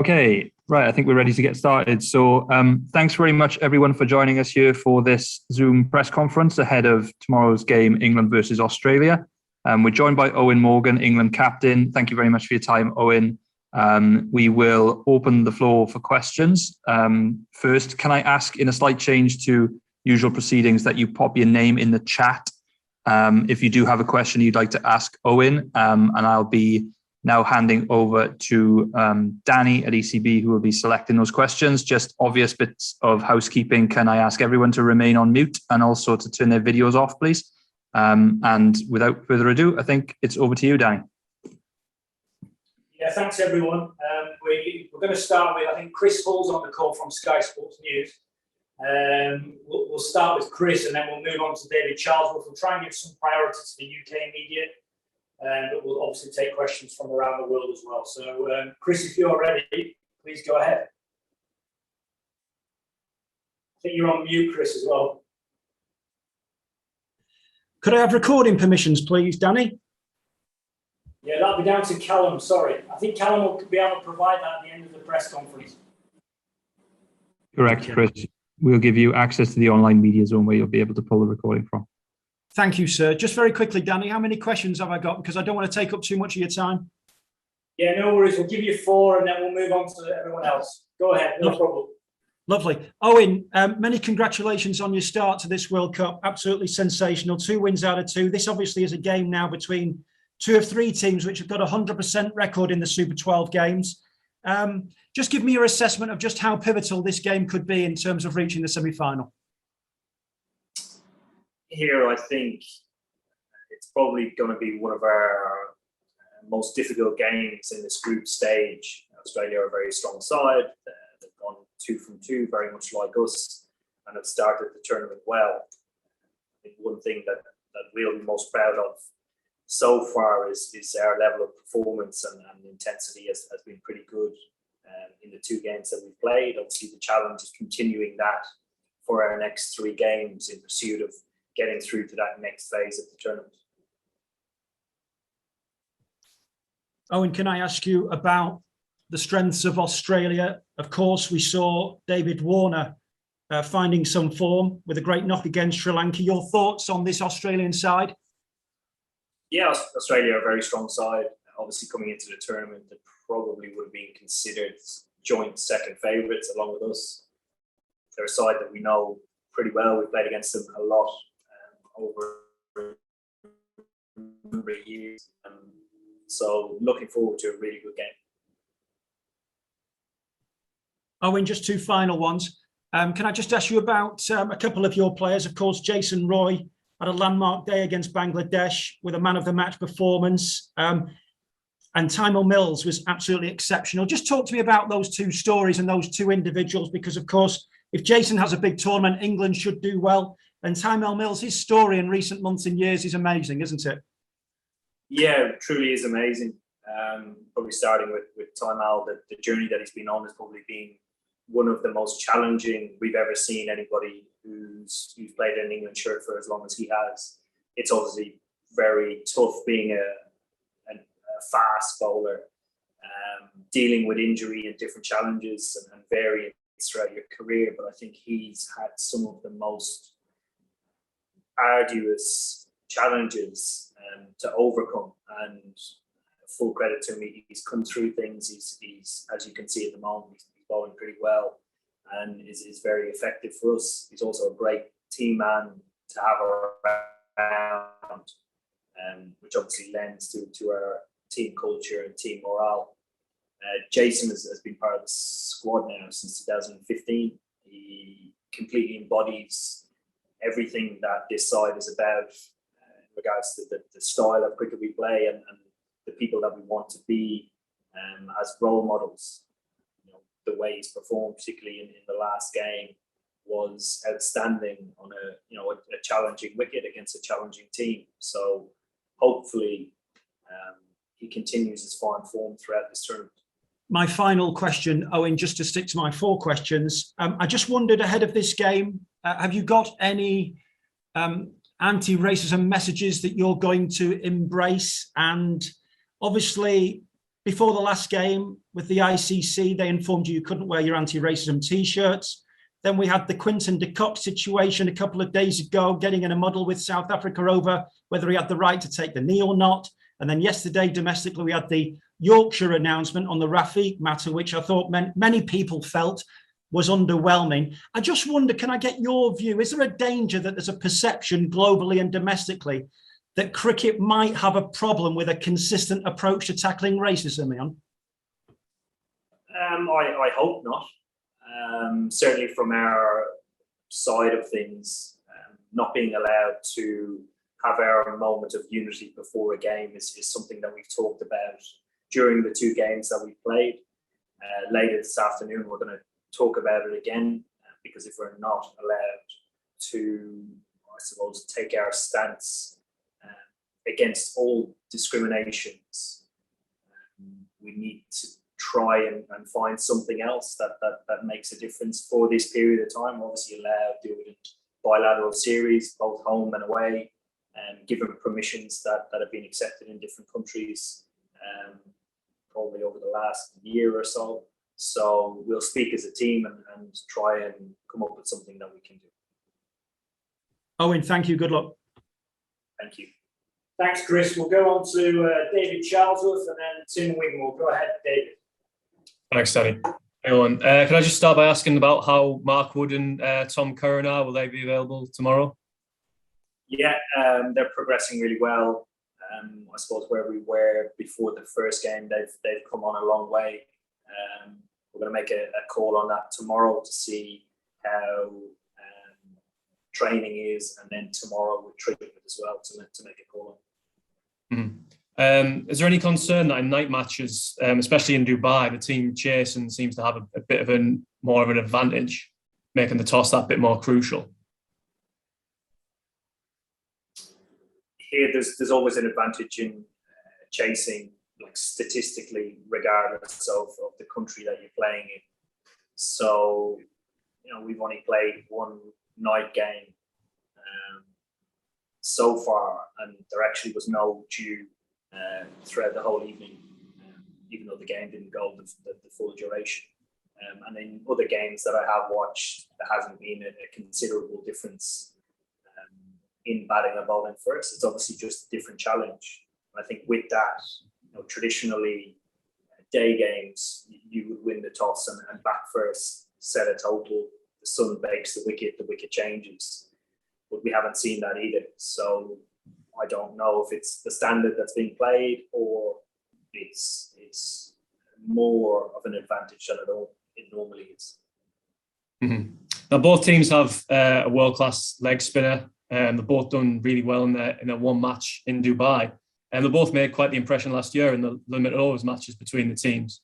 Okay, right. I think we're ready to get started. So thanks very much, everyone, for joining us here for this Zoom press conference ahead of tomorrow's game, England versus Australia. We're joined by Eoin Morgan, England captain. Thank you very much for your time, Eoin. We will open the floor for questions. First, can I ask, in a slight change to usual proceedings, that you pop your name in the chat if you do have a question you'd like to ask Eoin, and I'll be now handing over to Danny at ECB, who will be selecting those questions. Just obvious bits of housekeeping. Can I ask everyone to remain on mute and also to turn their videos off, please? And without further ado, I think it's over to you, Danny. Yeah, thanks everyone. We're going to start with, I think Chris Hall's on the call from Sky Sports News. We'll start with Chris and then we'll move on to David Charles. We'll try and give some priority to the UK media. But we'll obviously take questions from around the world as well. So, Chris, if you're ready, please go ahead. I think you're on mute, Chris, as well. Could I have recording permissions, please, Danny? Yeah, that'll be down to Callum, sorry. I think Callum will be able to provide that at the end of the press conference. Correct, Chris. We'll give you access to the online media zone where you'll be able to pull the recording from. Thank you, sir. Just very quickly, Danny, how many questions have I got? Because I don't want to take up too much of your time. Yeah, no worries. We'll give you 4 and then we'll move on to everyone else. Go ahead, no problem. Lovely. Eoin, many congratulations on your start to this World Cup. Absolutely sensational. 2 wins out of 2. This obviously is a game now between 2 of 3 teams which have got a 100% record in the Super 12 games. Just give me your assessment of just how pivotal this game could be in terms of reaching the semi-final. Here, I think it's probably going to be one of our most difficult games in this group stage. Australia are a very strong side. They've gone 2 from 2, very much like us, and have started the tournament well. I think one thing that we'll be most proud of so far is our level of performance, and the intensity has been pretty good in the 2 games that we've played. Obviously, the challenge is continuing that for our next 3 games in pursuit of getting through to that next phase of the tournament. Eoin, can I ask you about the strengths of Australia? Of course, we saw David Warner finding some form with a great knock against Sri Lanka. Your thoughts on this Australian side? Yeah, Australia are a very strong side. Obviously, coming into the tournament, they probably would have been considered joint second favourites along with us. They're a side that we know pretty well. We've played against them a lot over a number of years. So looking forward to a really good game. Eoin, just 2 final ones. Can I just ask you about a couple of your players? Of course, Jason Roy had a landmark day against Bangladesh with a man of the match performance. And Timo Mills was absolutely exceptional. Just talk to me about those 2 stories and those 2 individuals, because of course, if Jason has a big tournament, England should do well. And Timo Mills, his story in recent months and years is amazing, isn't it? Yeah, it truly is amazing. Probably starting with Timo, the journey that he's been on has probably been one of the most challenging we've ever seen anybody who's played an England shirt for as long as he has. It's obviously very tough being a fast bowler, dealing with injury and different challenges and varying throughout your career. But I think he's had some of the most arduous challenges to overcome, and full credit to him. He's come through things. He's as you can see at the moment, he's bowling pretty well and is very effective for us. He's also a great team man to have around, which obviously lends to our team culture and team morale. Jason has been part of the squad now since 2015. He completely embodies everything that this side is about in regards to the style of cricket we play and the people that we want to be as role models. You know, the way he's performed, particularly in the last game, was outstanding on a challenging wicket against a challenging team. So hopefully he continues his fine form throughout this tournament. My final question, Eoin, just to stick to my 4 questions. I just wondered ahead of this game, have you got any anti-racism messages that you're going to embrace? And obviously, before the last game with the ICC, they informed you couldn't wear your anti-racism T-shirts. Then we had the Quinton de Kock situation a couple of days ago, getting in a muddle with South Africa over whether he had the right to take the knee or not. And then yesterday, domestically, we had the Yorkshire announcement on the Rafiq matter, which I thought many people felt was underwhelming. I just wonder, can I get your view? Is there a danger that there's a perception globally and domestically that cricket might have a problem with a consistent approach to tackling racism, Eoin? I hope not. Certainly from our side of things, not being allowed to have our moment of unity before a game is something that we've talked about during the two games that we played. Later this afternoon, we're going to talk about it again, because if we're not allowed to, I suppose, take our stance against all discriminations, we need to try and find something else that makes a difference for this period of time. Obviously allowed to do it in bilateral series, both home and away, and given permissions that have been accepted in different countries probably over the last year or so. So we'll speak as a team and try and come up with something that we can do. Owen, thank you. Good luck. Thank you. Thanks, Chris. We'll go on to David Charlesworth and then Tim Wigmore. Go ahead, David. Thanks, Danny. Everyone, can I just start by asking about how Mark Wood and Tom Curran are? Will they be available tomorrow? Yeah, they're progressing really well. I suppose where we were before the first game, they've come on a long way. We're going to make a call on that tomorrow to see how training is, and then tomorrow with treatment as well to make a call on. Mm-hmm. Is there any concern that in night matches, especially in Dubai, the team chasing seems to have a bit of more of an advantage, making the toss that bit more crucial? Here, there's always an advantage in chasing, like statistically, regardless of the country that you're playing in. So, we've only played one night game so far, and there actually was no dew throughout the whole evening, even though the game didn't go the full duration. And in other games that I have watched, there hasn't been a considerable difference in batting or bowling first. It's obviously just a different challenge. And I think with that, traditionally, day games, you would win the toss and bat first, set a total, the sun bakes the wicket changes. But we haven't seen that either. So I don't know if it's the standard that's being played or it's more of an advantage than it normally is. Mm-hmm. Now, both teams have a world-class leg spinner. They've both done really well in their one match in Dubai. And they both made quite the impression last year in the limited overs matches between the teams.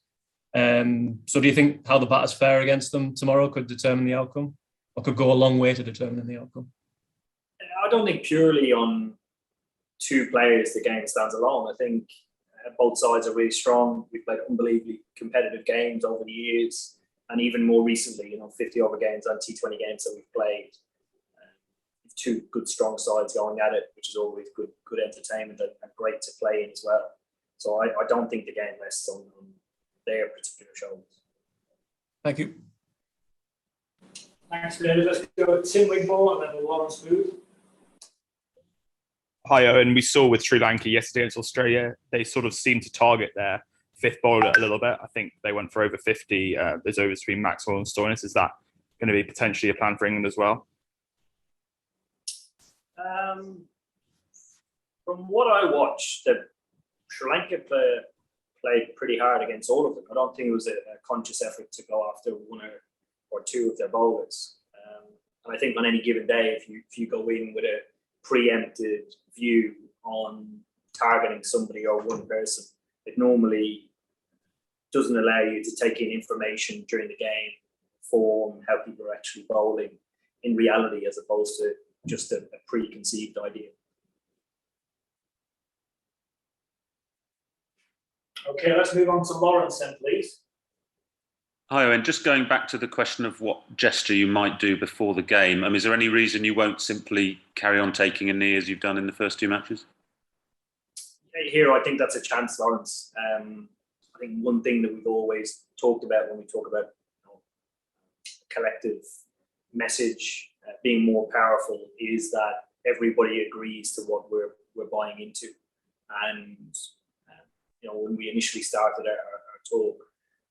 So do you think how the batters fare against them tomorrow could determine the outcome, or could go a long way to determining the outcome? I don't think purely on two players the game stands alone. I think both sides are really strong. We've played unbelievably competitive games over the years, and even more recently, 50-over games and T20 games that we've played. Two good, strong sides going at it, which is always good entertainment and great to play in as well. So I don't think the game rests on their particular shoulders. Thank you. Thanks, David. Let's go to Tim Wigmore and then Lawrence Booth. Hi, Owen. We saw with Sri Lanka yesterday against Australia, they sort of seemed to target their fifth bowler a little bit. I think they went for over 50. There's overs between Maxwell and Stoinis. Is that going to be potentially a plan for England as well? From what I watched, Sri Lanka played pretty hard against all of them. I don't think it was a conscious effort to go after one or two of their bowlers. And I think on any given day, if you go in with a preempted view on targeting somebody or one person, it normally doesn't allow you to take in information during the game, form, how people are actually bowling in reality, as opposed to just a preconceived idea. Okay, let's move on to Lawrence then, please. Hi, Owen. Just going back to the question of what gesture you might do before the game. Is there any reason you won't simply carry on taking a knee as you've done in the first two matches? Here, I think that's a chance, Lawrence. I think one thing that we've always talked about when we talk about collective message being more powerful is that everybody agrees to what we're buying into. And when we initially started our talk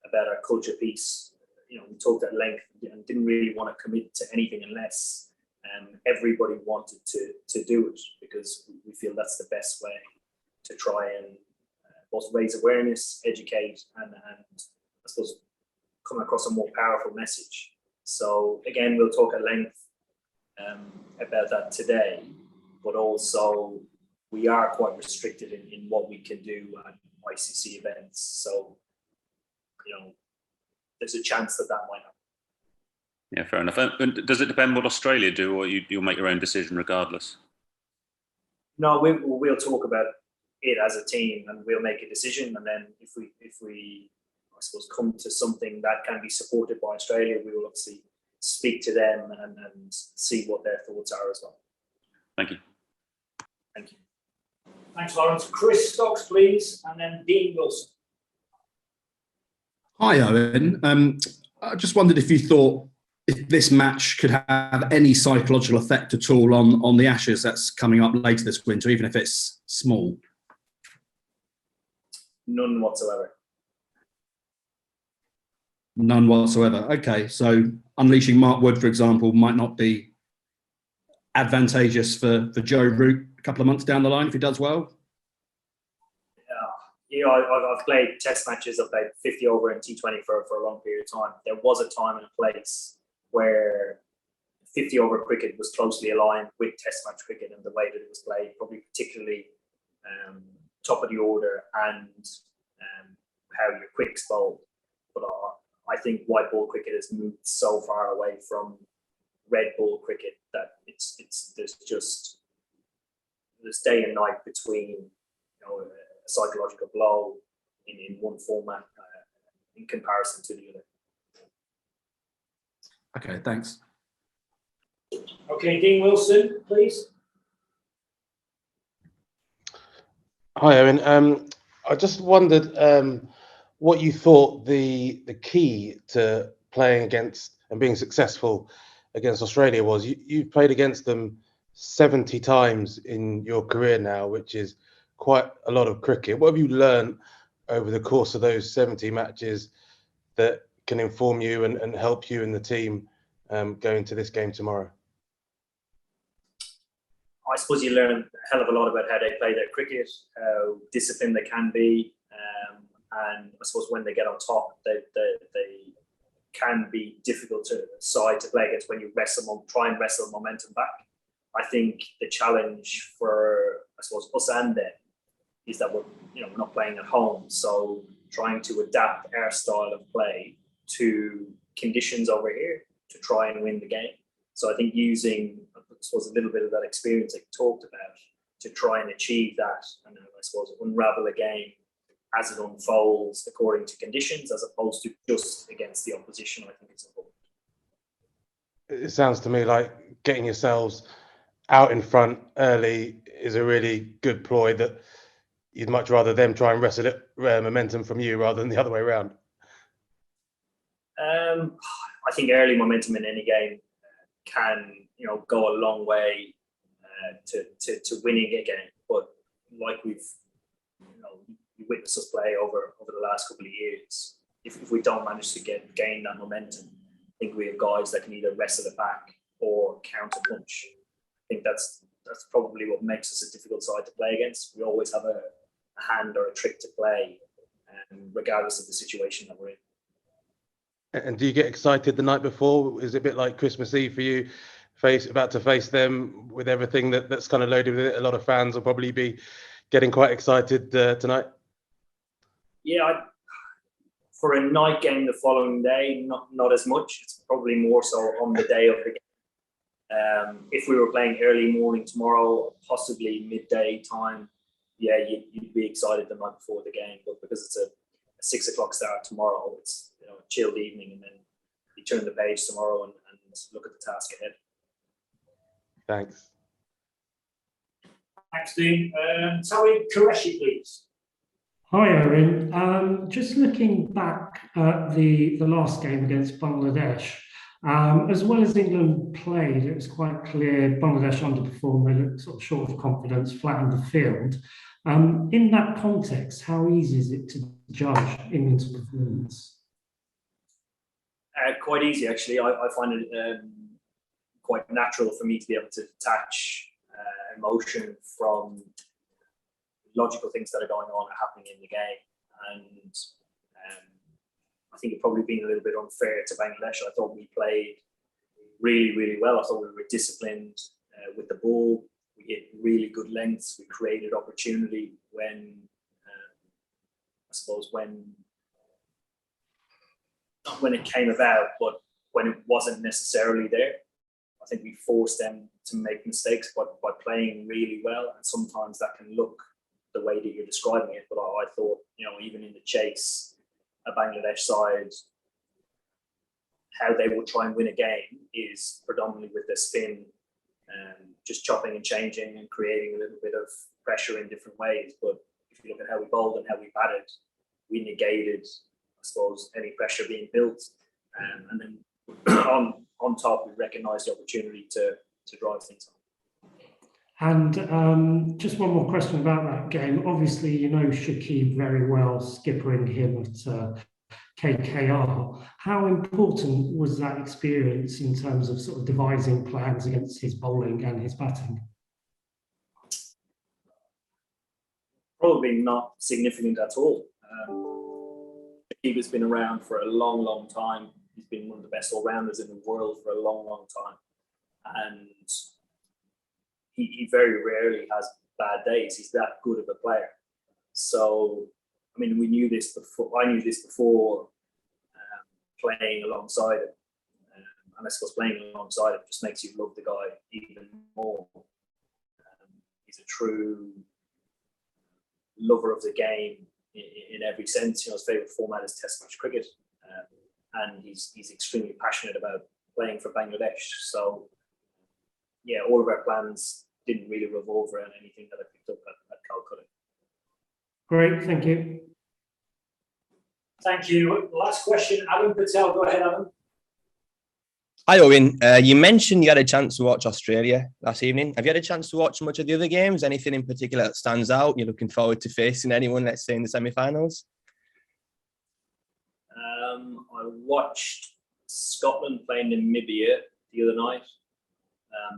about our culture piece, we talked at length and didn't really want to commit to anything unless everybody wanted to do it, because we feel that's the best way to try and both raise awareness, educate, and I suppose come across a more powerful message. So again, we'll talk at length about that today, but also we are quite restricted in what we can do at ICC events. So, there's a chance that might happen. Yeah, fair enough. And does it depend what Australia do, or you'll make your own decision regardless? No, we'll talk about it as a team, and we'll make a decision. And then if we I suppose come to something that can be supported by Australia, we will obviously speak to them and see what their thoughts are as well. Thank you. Thank you. Thanks, Lawrence. Chris Stocks, please, and then Dean Wilson. Hi, Owen. I just wondered if you thought if this match could have any psychological effect at all on the Ashes that's coming up later this winter, even if it's small. None whatsoever. None whatsoever. Okay, so unleashing Mark Wood, for example, might not be advantageous for Joe Root a couple of months down the line if he does well. I've played test matches. I've played 50 over in T20 for a long period of time. There was a time and a place where 50 over cricket was closely aligned with test match cricket and the way that it was played, probably particularly top of the order and how your quicks bowled. But I think white ball cricket has moved so far away from red ball cricket that there's day and night between a psychological blow in one format in comparison to the other. Okay, thanks. Okay, Dean Wilson, please. Hi, Eoin. I just wondered what you thought the key to playing against and being successful against Australia was. You've played against them 70 times in your career now, which is quite a lot of cricket. What have you learned over the course of those 70 matches that can inform you and help you and the team go into this game tomorrow? I suppose you learn a hell of a lot about how they play their cricket, how disciplined they can be, and I suppose when they get on top, they can be difficult side to play against when you try and wrestle momentum back. I think the challenge for, I suppose, us and them is that we're not playing at home, so trying to adapt our style of play to conditions over here to try and win the game. So I think using, I suppose, a little bit of that experience I talked about to try and achieve that, and I suppose unravel a game as it unfolds according to conditions, as opposed to just against the opposition. I think it's important. It sounds to me like getting yourselves out in front early is a really good ploy, that you'd much rather them try and wrestle it momentum from you rather than the other way around. I think early momentum in any game can go a long way to winning a game. But like we've witnessed us play over the last couple of years, if we don't manage to gain that momentum, I think we have guys that can either wrestle it back or counter punch. I think that's probably what makes us a difficult side to play against. We always have a hand or a trick to play, regardless of the situation that we're in. And do you get excited the night before? Is it a bit like Christmas Eve for you, about to face them with everything that's kind of loaded with it? A lot of fans will probably be getting quite excited tonight. Yeah, for a night game the following day, not as much. It's probably more so on the day of the game. If we were playing early morning tomorrow, possibly midday time, yeah, you'd be excited the night before the game. But because it's a 6 o'clock start tomorrow, it's a chilled evening, and then you turn the page tomorrow and look at the task ahead. Thanks. Thanks, Dean. Tariq Qureshi, please. Hi, Eoin. Just looking back at the last game against Bangladesh, as well as England played, it was quite clear Bangladesh underperformed. They looked sort of short of confidence, flattened the field. In that context, how easy is it to judge England's performance? Quite easy, actually. I find it quite natural for me to be able to detach emotion from logical things that are going on or happening in the game. And I think it probably been a little bit unfair to Bangladesh. I thought we played really, really well. I thought we were disciplined with the ball. We hit really good lengths. We created opportunity when, I suppose, not when it came about, but when it wasn't necessarily there. I think we forced them to make mistakes by playing really well. And sometimes that can look the way that you're describing it. But I thought, even in the chase, a Bangladesh side, how they will try and win a game is predominantly with their spin, just chopping and changing and creating a little bit of pressure in different ways. But if you look at how we bowled and how we batted, we negated, I suppose, any pressure being built. And then on top, we recognised the opportunity to drive things on. And just one more question about that game. Obviously, you know Shakib very well, skippering him at KKR. How important was that experience in terms of sort of devising plans against his bowling and his batting? Probably not significant at all. Shakib has been around for a long, long time. He's been one of the best all-rounders in the world for a long, long time. And he very rarely has bad days. He's that good of a player. So, I mean, we knew this before. I knew this before playing alongside him. And I suppose playing alongside him just makes you love the guy even more. He's a true lover of the game in every sense. His favourite format is Test match cricket. And he's extremely passionate about playing for Bangladesh. So, yeah, all of our plans didn't really revolve around anything that I picked up at Calcutta. Great, thank you. Thank you. Last question, Adam Patel. Go ahead, Adam. Hi, Owen. You mentioned you had a chance to watch Australia last evening. Have you had a chance to watch much of the other games? Anything in particular that stands out? You're looking forward to facing anyone, let's say, in the semi-finals? I watched Scotland playing Namibia the other night,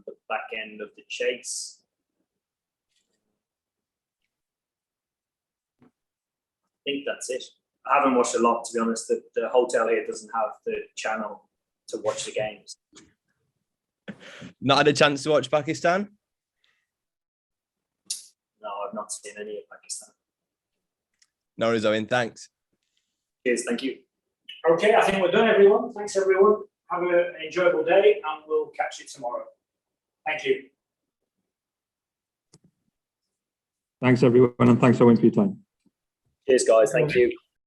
the back end of the chase. I think that's it. I haven't watched a lot, to be honest. The hotel here doesn't have the channel to watch the games. Not had a chance to watch Pakistan? No, I've not seen any of Pakistan. No worries, Owen. Thanks. Cheers, thank you. Okay, I think we're done, everyone. Thanks, everyone. Have an enjoyable day, and we'll catch you tomorrow. Thank you. Thanks, everyone, and thanks, Owen, for your time. Cheers, guys. Thank you.